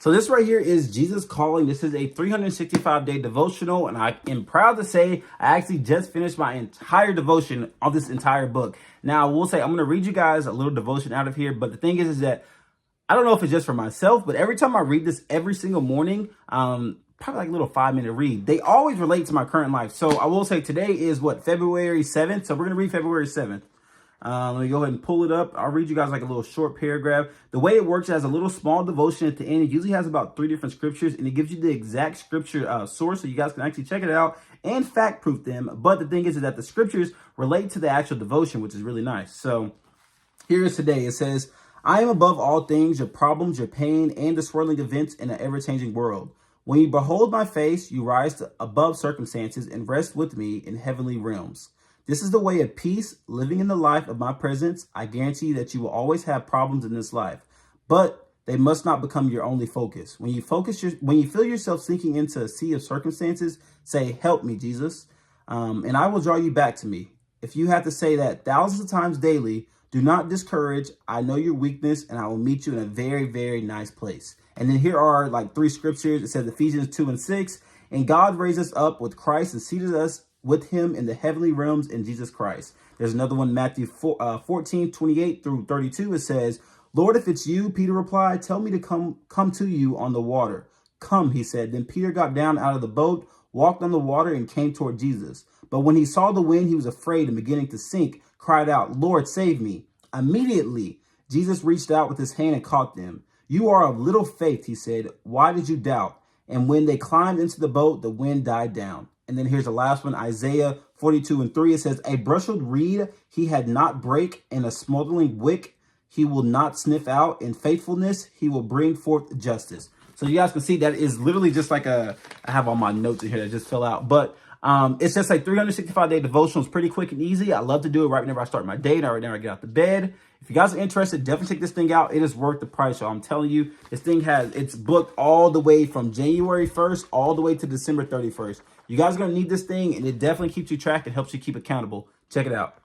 So this right here is Jesus Calling. This is a 365-day devotional, and I am proud to say I actually just finished my entire devotion on this entire book. Now, I will say I'm going to read you guys a little devotion out of here, but the thing is that I don't know if it's just for myself, but every time I read this every single morning, probably like a little 5-minute read, they always relate to my current life. So I will say today is February 7th. So we're going to read February 7th. Let me go ahead and pull it up. I'll read you guys like a little short paragraph. The way it works, it has a little small devotion at the end. It usually has about 3 different scriptures, and it gives you the exact scripture source, so you guys can actually check it out and fact proof them. But the thing is that the scriptures relate to the actual devotion, which is really nice. So here is today. It says, I am above all things, your problems, your pain, and the swirling events in an ever-changing world. When you behold my face, you rise to above circumstances and rest with me in heavenly realms. This is the way of peace, living in the life of my presence. I guarantee you that you will always have problems in this life, but they must not become your only focus. When you feel yourself sinking into a sea of circumstances, say, help me, Jesus, and I will draw you back to me. If you have to say that thousands of times daily, do not discourage. I know your weakness, and I will meet you in a very, very nice place. And then here are like 3 scriptures. It says Ephesians 2:6, and God raised us up with Christ and seated us with him in the heavenly realms in Jesus Christ. There's another one, Matthew 14:28 through 32. It says, Lord, if it's you, Peter replied, tell me to come to you on the water. Come, he said. Then Peter got down out of the boat, walked on the water, and came toward Jesus. But when he saw the wind, he was afraid and beginning to sink, cried out, Lord, save me. Immediately, Jesus reached out with his hand and caught them. You are of little faith, he said. Why did you doubt? And when they climbed into the boat, the wind died down. And then here's the last one, Isaiah 42:3. It says, a brushel reed he had not break, and a smoldering wick he will not sniff out. In faithfulness, he will bring forth justice. So you guys can see that is literally just like I have all my notes in here that just fell out. But it's just like 365-day devotional. It's pretty quick and easy. I love to do it right whenever I start my day, right whenever I get out the bed. If you guys are interested, definitely check this thing out. It is worth the price. So I'm telling you, this thing it's booked all the way from January 1st all the way to December 31st. You guys are going to need this thing, and it definitely keeps you track and helps you keep accountable. Check it out.